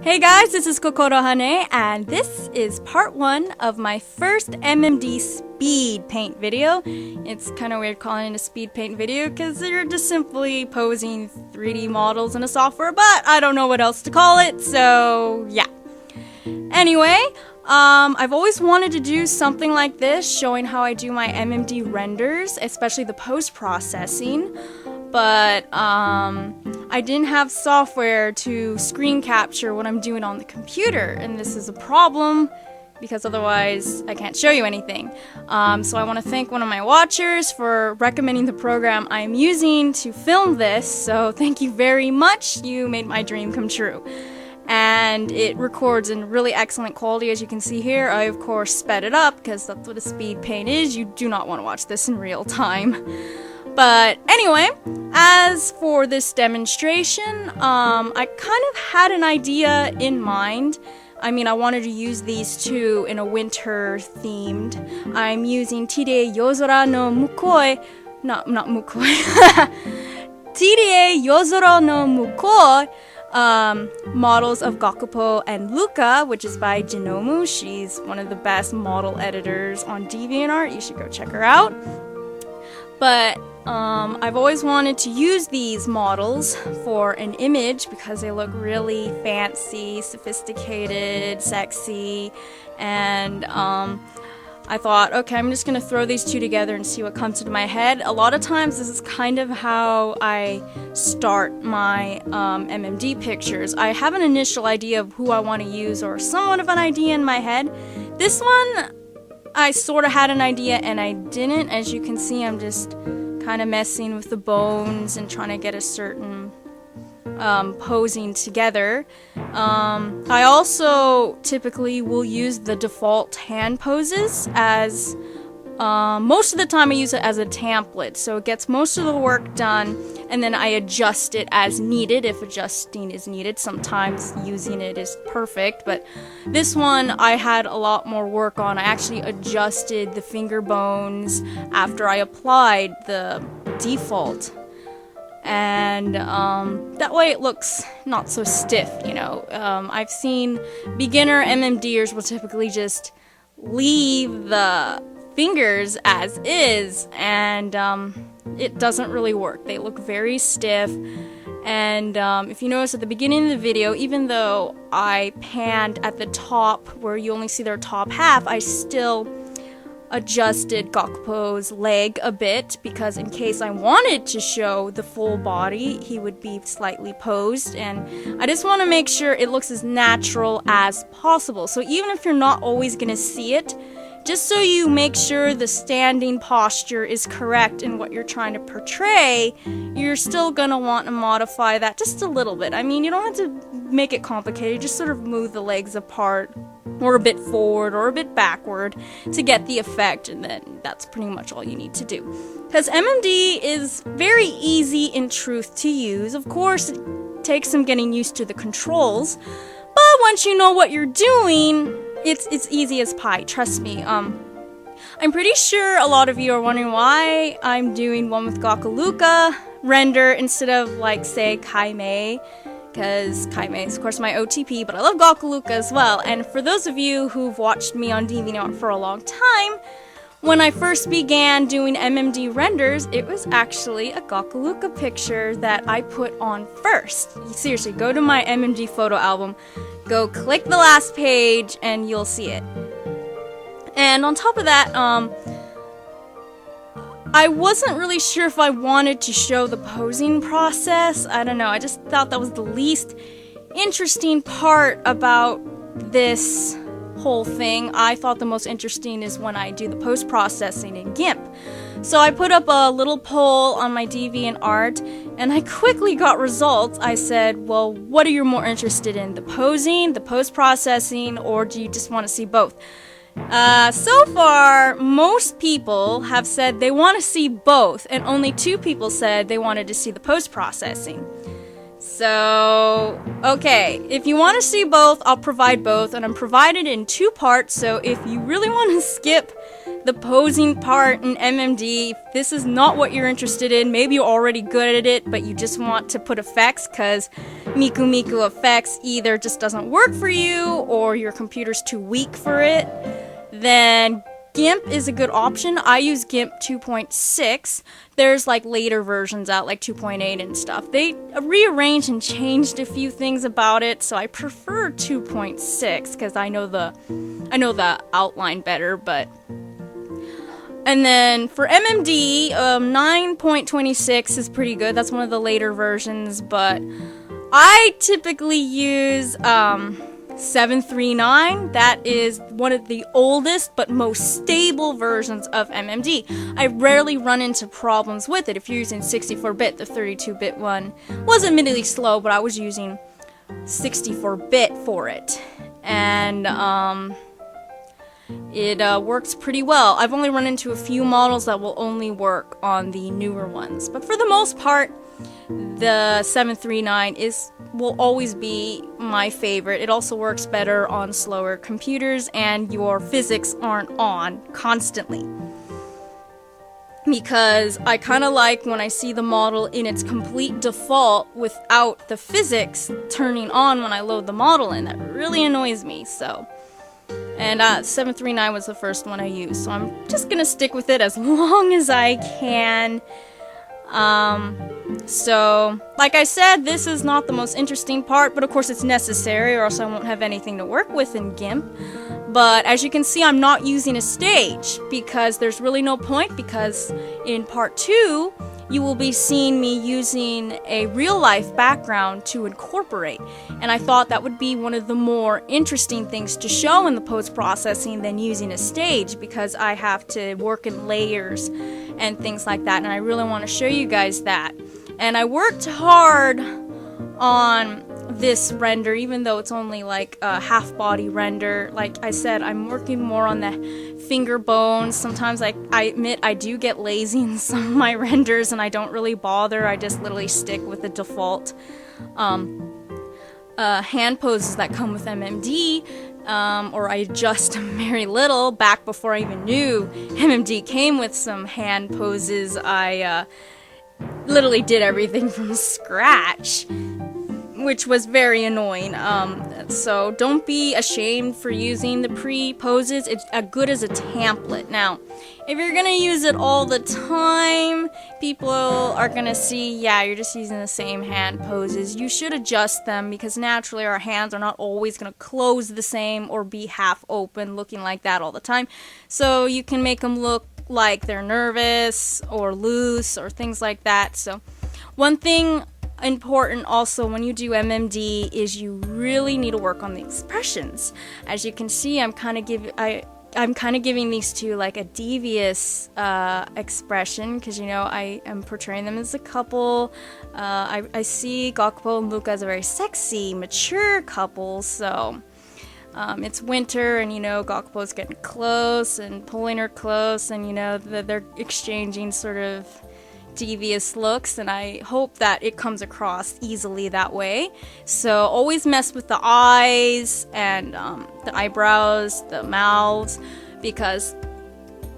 Hey guys, this is Kokoro Hane, and this is part 1 of my first MMD Speedpaint video. It's kind of weird calling it a Speedpaint video because you're just simply posing 3D models in a software, but I don't know what else to call it, so yeah. Anyway, I've always wanted to do something like this, showing how I do my MMD renders, especially the post-processing. But I didn't have software to screen capture what I'm doing on the computer, and this is a problem because otherwise I can't show you anything. So I want to thank one of my watchers for recommending the program I'm using to film this, so thank you very much. You made my dream come true. And it records in really excellent quality, as you can see here. I of course sped it up because that's what a speed paint is. You do not want to watch this in real time. But anyway, as for this demonstration, I kind of had an idea in mind. I mean, I wanted to use these two in a winter themed. I'm using Tide Yozora no Mukoi, not Mukoi, Tide Yozora no Mukoi, models of Gakupo and Luca, which is by jjinomu. She's one of the best model editors on DeviantArt. You should go check her out. But I've always wanted to use these models for an image because they look really fancy, sophisticated, sexy, and I thought, okay, I'm just gonna throw these two together and see what comes into my head. A lot of times this is kind of how I start my MMD pictures. I have an initial idea of who I want to use or somewhat of an idea in my head. This one, I sort of had an idea and I didn't. As you can see, I'm just kind of messing with the bones and trying to get a certain posing together. I also typically will use the default hand poses as most of the time I use it as a template, so it gets most of the work done and then I adjust it as needed if adjusting is needed. Sometimes using it is perfect, but this one I had a lot more work on. I actually adjusted the finger bones after I applied the default, and that way it looks not so stiff, you know. I've seen beginner MMDers will typically just leave the fingers as is, and it doesn't really work. They look very stiff, and if you notice at the beginning of the video, even though I panned at the top where you only see their top half, I still adjusted Gakupo's leg a bit because in case I wanted to show the full body, he would be slightly posed, and I just want to make sure it looks as natural as possible. So even if you're not always going to see it, just so you make sure the standing posture is correct in what you're trying to portray, you're still gonna want to modify that just a little bit. I mean, you don't have to make it complicated, just sort of move the legs apart or a bit forward or a bit backward to get the effect, and then that's pretty much all you need to do. Because MMD is very easy in truth to use. Of course, it takes some getting used to the controls, but once you know what you're doing, it's easy as pie, trust me. I'm pretty sure a lot of you are wondering why I'm doing one with Gakuluka render instead of, like, say, Kaimei, because Kaimei is, of course, my OTP, but I love Gakuluka as well. And for those of you who've watched me on DeviantArt for a long time, when I first began doing MMD renders, it was actually a Gakuluka picture that I put on first. Seriously, go to my MMD photo album, go click the last page, and you'll see it. And on top of that, I wasn't really sure if I wanted to show the posing process. I don't know, I just thought that was the least interesting part about this whole thing. I thought the most interesting is when I do the post-processing in GIMP. So I put up a little poll on my DeviantArt, and I quickly got results. I said, well, what are you more interested in? The posing, the post-processing, or do you just want to see both? So far, most people have said they want to see both, and only 2 people said they wanted to see the post-processing. So, okay, if you want to see both, I'll provide both, and I'm provided in 2 parts, so if you really want to skip the posing part in MMD. If this is not what you're interested in, maybe you're already good at it, but you just want to put effects because MikuMiku effects either just doesn't work for you or your computer's too weak for it, then GIMP is a good option. I use GIMP 2.6. There's like later versions out, like 2.8 and stuff. They rearranged and changed a few things about it, so I prefer 2.6 because I know the outline better. But and then for MMD, 9.26 is pretty good. That's one of the later versions, but I typically use 739. That is one of the oldest but most stable versions of MMD. I rarely run into problems with it. If you're using 64-bit, the 32-bit one was admittedly slow, but I was using 64-bit for it. And it works pretty well. I've only run into a few models that will only work on the newer ones, but for the most part, the 739 will always be my favorite. It also works better on slower computers and your physics aren't on constantly. Because I kind of like when I see the model in its complete default without the physics turning on when I load the model in. That really annoys me, so. And 739 was the first one I used, so I'm just gonna stick with it as long as I can. So, like I said, this is not the most interesting part, but of course it's necessary or else I won't have anything to work with in GIMP. But as you can see, I'm not using a stage because there's really no point, because in part 2, you will be seeing me using a real-life background to incorporate. And I thought that would be one of the more interesting things to show in the post-processing than using a stage, because I have to work in layers and things like that, and I really want to show you guys that. And I worked hard on this render, even though it's only like a half-body render. Like I said, I'm working more on the finger bones. Sometimes I admit I do get lazy in some of my renders and I don't really bother. I just literally stick with the default hand poses that come with MMD, or I adjust them very little. Back before I even knew MMD came with some hand poses, I literally did everything from scratch, which was very annoying. So don't be ashamed for using the pre-poses. It's as good as a template. Now, if you're gonna use it all the time, people are gonna see, yeah, you're just using the same hand poses. You should adjust them because naturally our hands are not always gonna close the same or be half open looking like that all the time. So you can make them look like they're nervous or loose or things like that. So one thing important also when you do MMD is you really need to work on the expressions. As you can see, I'm kind of giving these two like a devious expression because, you know, I am portraying them as a couple. I see Gakupo and Luca as a very sexy, mature couple, so it's winter and, you know, Gakupo's getting close and pulling her close and, you know, they're exchanging sort of devious looks, and I hope that it comes across easily that way. So always mess with the eyes and the eyebrows, the mouths, because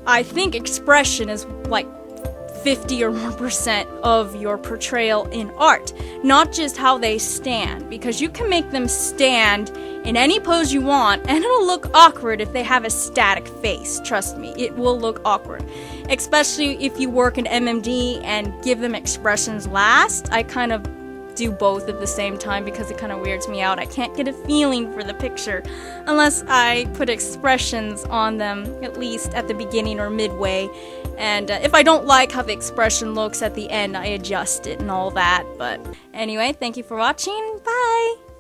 I think expression is like 50 or more % of your portrayal in art, not just how they stand, because you can make them stand in any pose you want and it'll look awkward if they have a static face. Trust me, it will look awkward, especially if you work in MMD and give them expressions last. I kind of do both at the same time because it kind of weirds me out. I can't get a feeling for the picture unless I put expressions on them, at least at the beginning or midway. And if I don't like how the expression looks at the end, I adjust it and all that. But anyway, thank you for watching. Bye!